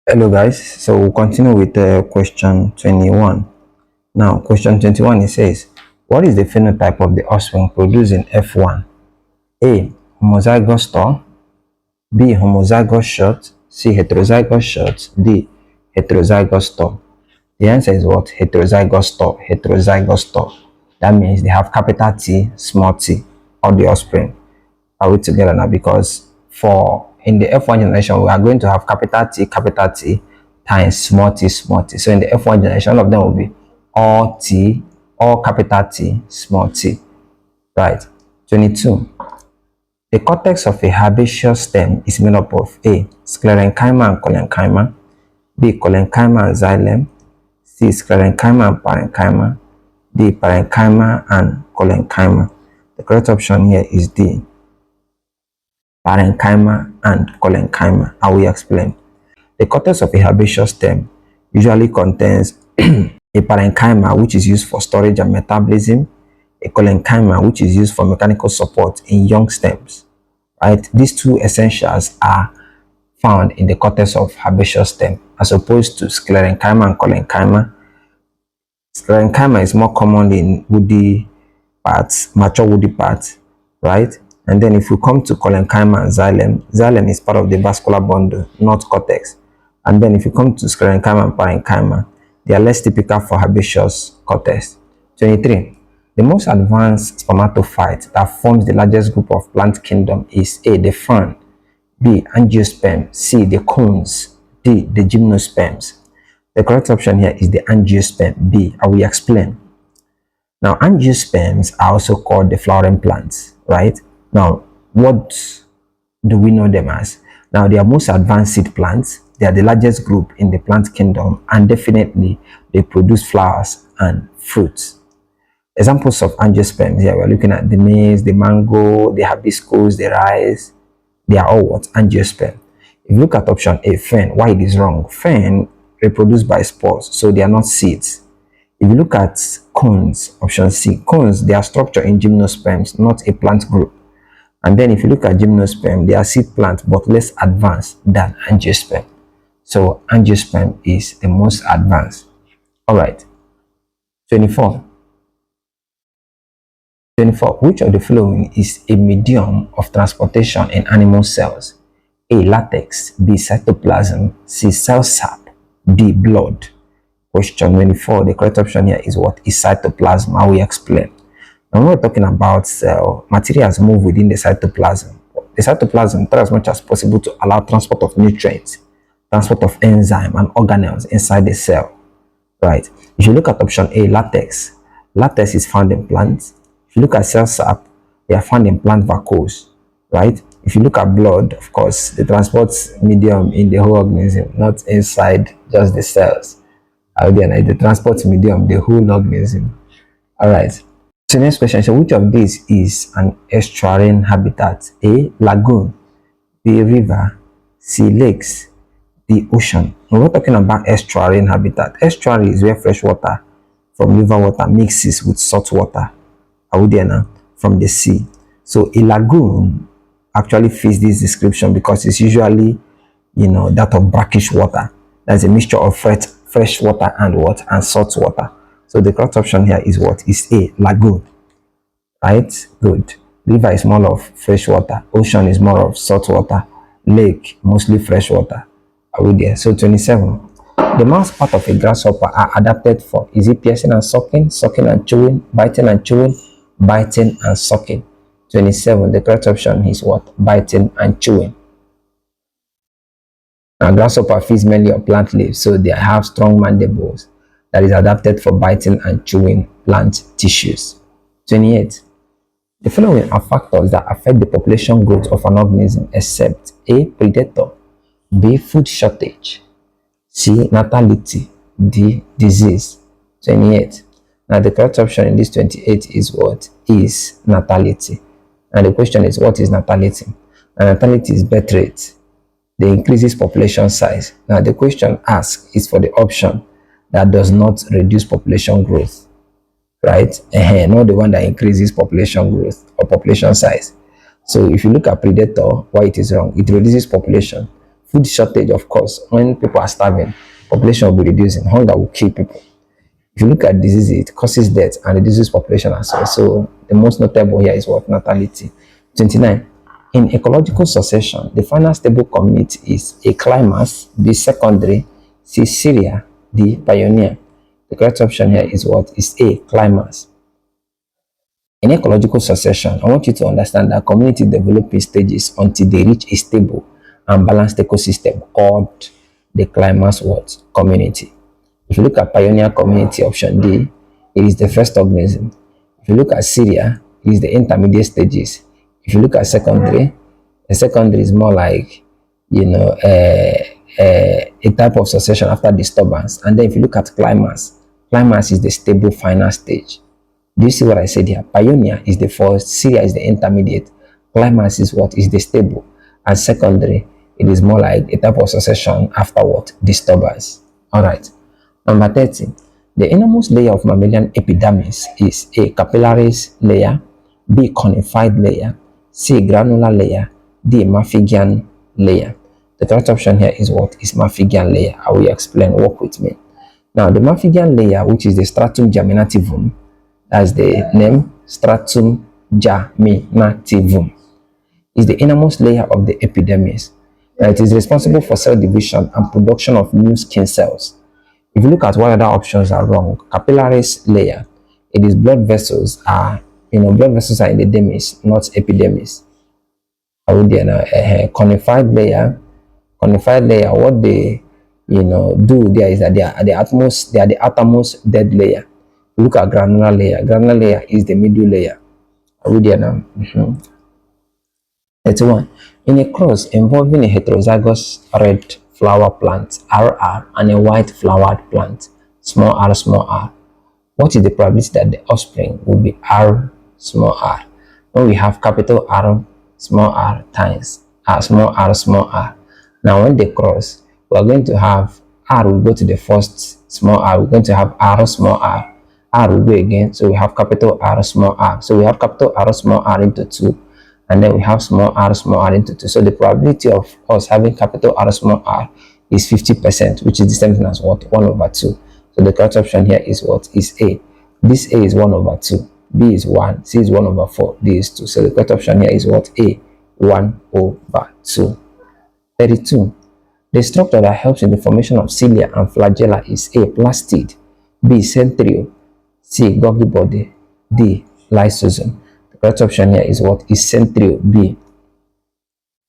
Hello guys, so we'll continue with question 21. Now question 21, it says, what is the phenotype of the offspring produced in F1? A. Homozygous tall. B. Homozygous short. C. Heterozygous short. D. Heterozygous tall. The answer is what? Heterozygous tall. Heterozygous tall. That means they have capital T, small t, all the offspring. Are we together now? Because for in the F1 generation, we are going to have capital T times small t, small t. So in the F1 generation, all of them will be all T, all capital T, small t. Right. 22. The cortex of a herbaceous stem is made up of A. Sclerenchyma and collenchyma. B. Collenchyma and xylem. C. Sclerenchyma and parenchyma. D. Parenchyma and collenchyma. The correct option here is D. Parenchyma and collenchyma. I will explain. The cortex of a herbaceous stem usually contains a parenchyma, which is used for storage and metabolism, a collenchyma, which is used for mechanical support in young stems. Right? These two essentials are found in the cortex of herbaceous stem, as opposed to sclerenchyma and collenchyma. Sclerenchyma is more common in woody parts, mature woody parts, right? And then if we come to collenchyma and xylem, xylem is part of the vascular bundle, not cortex. And then if you come to sclerenchyma and parenchyma, they are less typical for herbaceous cortex. 23. The most advanced spermatophyte that forms the largest group of plant kingdom is A. the fern, B. angiosperm, C. the cones, D. the gymnosperms. The correct option here is the angiosperm, B. I will explain. Now, angiosperms are also called the flowering plants, right? Now, what do we know them as? Now, they are most advanced seed plants. They are the largest group in the plant kingdom, and definitely they produce flowers and fruits. Examples of angiosperms here, we're looking at the maize, the mango, the hibiscus, the rice. They are all what? Angiosperm. If you look at option A, fern, why it is wrong? Fern reproduce by spores, so they are not seeds. If you look at cones, option C, cones, they are structured in gymnosperms, not a plant group. And then if you look at gymnosperm, they are seed plants but less advanced than angiosperm. So angiosperm is the most advanced. All right. 24. Which of the following is a medium of transportation in animal cells? A. Latex. B. Cytoplasm. C. Cell sap. D. Blood. Question 24. The correct option here is what? Is cytoplasm. I will explain. Now, when we're talking about cell, materials move within the cytoplasm. The cytoplasm tries as much as possible to allow transport of nutrients, transport of enzyme and organelles inside the cell. Right. If you look at option A, latex, latex is found in plants. If you look at cell sap, they are found in plant vacuoles. Right. If you look at blood, of course, the transport medium in the whole organism, not inside just the cells. The transport medium, the whole organism. All right. So next question. So which of these is an estuarine habitat? A. Lagoon. B. River. C. Lakes. D. Ocean. When we're talking about estuarine habitat, estuary is where fresh water from river water mixes with salt water. Are we there now? From the sea. So a lagoon actually fits this description because it's usually, that of brackish water. That's a mixture of fresh water and what? And salt water. So the correct option here is what? Is A. Lagoon. Right? Good. River is more of fresh water. Ocean is more of salt water. Lake, mostly fresh water. Are we there? So 27. The mouth part of a grasshopper are adapted for, is it piercing and sucking, sucking and chewing, biting and chewing, biting and sucking? 27. The correct option is what? Biting and chewing. Now, grasshopper feeds mainly on plant leaves, so they have strong mandibles that is adapted for biting and chewing plant tissues. 28. The following are factors that affect the population growth of an organism except A. Predator, B. Food shortage, C. Natality, D. Disease. 28. Now the correct option in this 28 is what? Is natality. And the question is, what is natality? And natality is birth rate. They increases population size. Now the question asked is for the option that does not reduce population growth, right? Not the one that increases population growth or population size. So if you look at predator, why it is wrong? It reduces population. Food shortage, of course, when people are starving, population will be reducing, hunger will kill people. If you look at disease, it causes death and reduces population as well. So the most notable here is what? Natality. 29. In ecological succession, the final stable community is A. Climax, B. Secondary, C. Cereal, D. Pioneer. The correct option here is what? Is A. Climax. In ecological succession, I want you to understand that community develop in stages until they reach a stable and balanced ecosystem called the climax what? Community. If you look at pioneer community, option D, it is the first organism. If you look at cereal, it is the intermediate stages. If you look at secondary, the secondary is more like, a type of succession after disturbance. And then if you look at climax, climax is the stable final stage. Do you see what I said here? Pioneer is the first, cereal is the intermediate, climax is what? Is the stable, and secondary, it is more like a type of succession after what? Disturbance. All right. Number 30. The innermost layer of mammalian epidermis is A. Capillaris layer, B. Conified layer, C. Granular layer, D. Maffigian layer. The correct option here is what? Is Maffigian layer. I will explain. Work with me. Now, the Maffigian layer, which is the stratum germinativum, that's the name, stratum germinativum, is the innermost layer of the epidermis. Now, it is responsible for cell division and production of new skin cells. If you look at what other options are wrong, capillaris layer, it is blood vessels are, blood vessels are in the dermis, not epidermis. Conified layer, what they, do there is that they are the outermost dead layer. Look at granular layer. Granular layer is the middle layer. Are we there now? 31. In a cross involving a heterozygous red flower plant, RR, and a white flowered plant, small r, what is the probability that the offspring will be R, small r? When we have capital R, small r times R, small r. Now when they cross, we are going to have R will go to the first small r. We're going to have R, small r. R will go again, so we have capital R, small r. So we have capital R, small r into 2, and then we have small r into 2. So the probability of us having capital R, small r is 50%, which is the same thing as what? 1/2. So the correct option here is what? Is A. This A is 1/2, B is 1, C is 1/4, D is 2. So the correct option here is what? A. 1/2. 32. The structure that helps in the formation of cilia and flagella is A. Plastid, B. Centrio, C. Golgi body, D. Lysosome. The correct option here is what? Is centrio, B.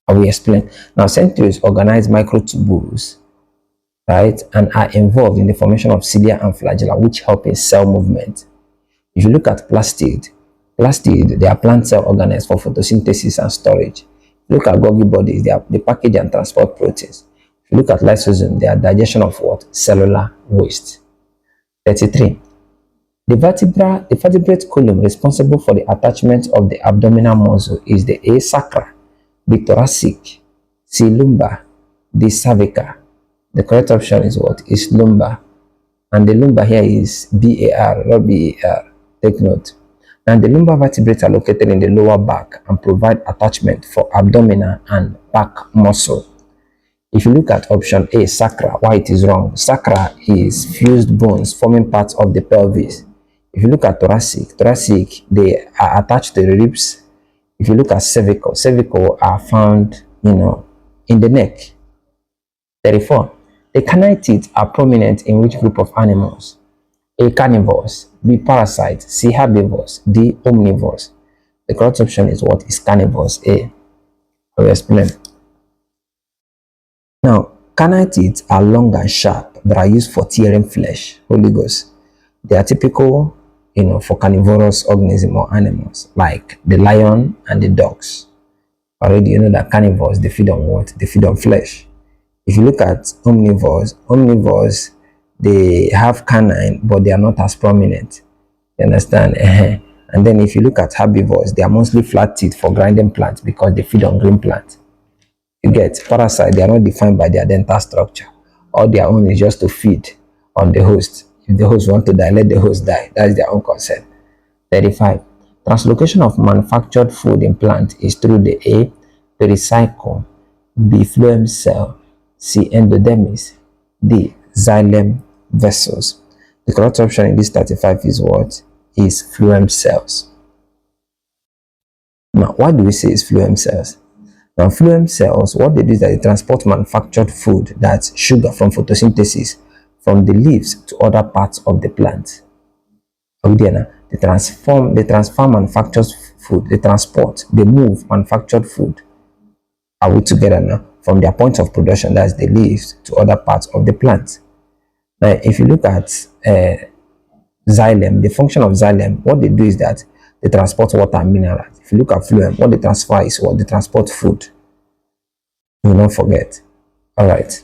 I will explain. Now, centrioles organize microtubules, right, and are involved in the formation of cilia and flagella, which help in cell movement. If you look at plastid, they are plant cell organelles for photosynthesis and storage. If you look at Golgi bodies, they are the package and transport proteins. If you look at lysosome, they are digestion of what? Cellular waste. 33. The vertebrate column responsible for the attachment of the abdominal muscle is the A. Sacra, B. Thoracic, C. Lumbar, D. Cervical. The correct option is what? Is lumbar. And the lumbar here is BAR, not BAR. Take note. And the lumbar vertebrae are located in the lower back and provide attachment for abdominal and back muscle. If you look at option A, sacra, why it is wrong? Sacra is fused bones forming parts of the pelvis. If you look at thoracic, they are attached to the ribs. If you look at cervical are found, in the neck. 34. The canine teeth are prominent in which group of animals? A. Carnivores, B. Parasites, C. Herbivores, D. Omnivores. The correct option is what? Is carnivores, A. I will explain. Now, canine teeth are long and sharp that are used for tearing flesh. Holy Ghost. They are typical, for carnivorous organisms or animals like the lion and the dogs. Already, you know that carnivores, they feed on what? They feed on flesh. If you look at omnivores, they have canine, but they are not as prominent. You understand? And then if you look at herbivores, they are mostly flat teeth for grinding plants because they feed on green plants. You get parasites, they are not defined by their dental structure. All their own is just to feed on the host. If the host want to die, let the host die. That is their own concern. 35. Translocation of manufactured food in plant is through the A. Pericycle, B. Phloem cell, C. Endodermis. D. Xylem vessels. The correct option in this 35 is what? Is phloem cells. Now, why do we say it's phloem cells? Now, phloem cells, what they do is that they transport manufactured food, that's sugar from photosynthesis, from the leaves to other parts of the plant. They transfer manufactured food, they move manufactured food. Are we together now? From their point of production, that's the leaves, to other parts of the plant. Now, if you look at xylem, the function of xylem, what they do is that they transport water and minerals. If you look at phloem, what they transfer is what? They transport food. Do not forget. All right.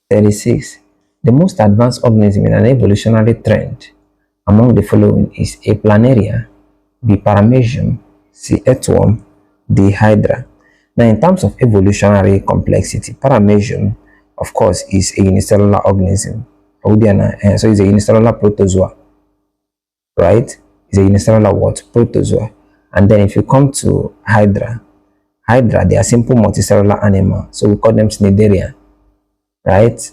36. The most advanced organism in an evolutionary trend among the following is A. Planaria, B. Paramecium, C. Earthworm, D. Hydra. Now, in terms of evolutionary complexity, Paramecium, of course, is a unicellular organism. So it's a unicellular protozoa, right? It's a unicellular what? Protozoa. And then if you come to Hydra, they are simple multicellular animals, so we call them Cnidaria, right?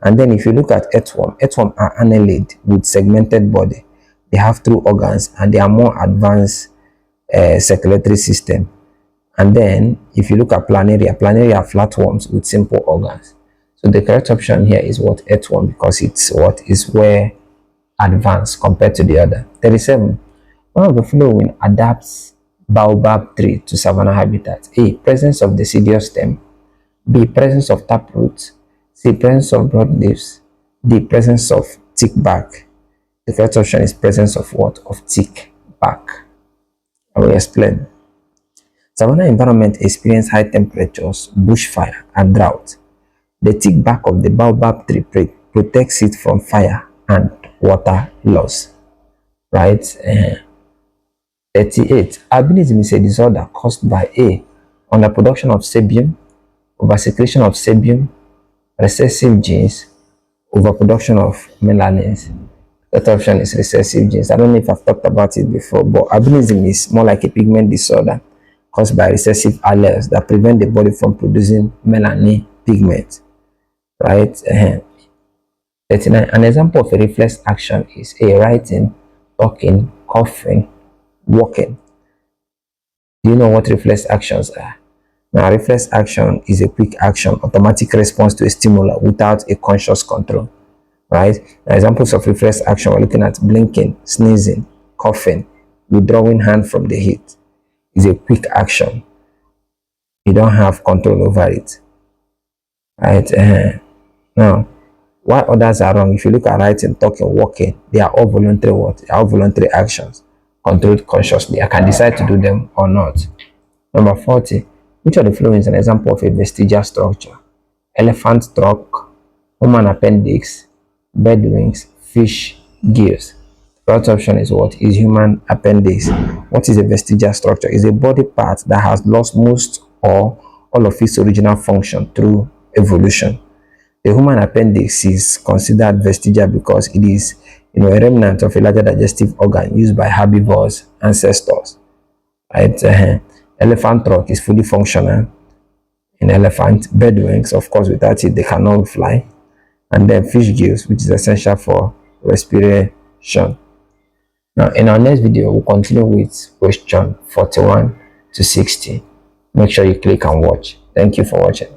And then if you look at earthworm are annelid with segmented body. They have 2 organs and they are more advanced circulatory system. And then if you look at planaria are flatworms with simple organs. So the correct option here is what? Earthworm, because it's what is where advanced compared to the other. 37. One of the following adapts baobab tree to savanna habitat. A. Presence of deciduous stem. B. Presence of taproot. C. Presence of broad leaves. D. Presence of thick bark. The correct option is presence of what? Of thick bark. I will explain. Savanna environment experience high temperatures, bushfire, and drought. The thick bark of the baobab tree protects it from fire and water loss. Right? 38. Albinism is a disorder caused by A. Underproduction of sebum, oversecretion of sebum, recessive genes, overproduction of melanins. That option is recessive genes. I don't know if I've talked about it before, but albinism is more like a pigment disorder caused by recessive alleles that prevent the body from producing melanin pigment. Right? 39. An example of a reflex action is A. Writing, talking, coughing, walking. Do you know what reflex actions are? Now, reflex action is a quick action, automatic response to a stimuli without a conscious control. Right? Now, examples of reflex action, we're looking at blinking, sneezing, coughing, withdrawing hand from the heat. Is a quick action. You don't have control over it. Right? Now, why others are wrong? If you look at writing, talking, walking, they are all voluntary what? They are all voluntary actions, controlled consciously. I can decide to do them or not. Number 40. Which of the following is an example of a vestigial structure? Elephant trunk, human appendix, bird wings, fish gills. The correct option is what? Is human appendix. What is a vestigial structure? It's a body part that has lost most or all of its original function through evolution. The human appendix is considered vestigial because it is a remnant of a larger digestive organ used by herbivores ancestors. Right? Elephant trunk is fully functional in elephant. Bird wings, of course, without it they cannot fly. And then fish gills, which is essential for respiration. Now, in our next video, we'll continue with question 41 to 60. Make sure you click and watch. Thank you for watching.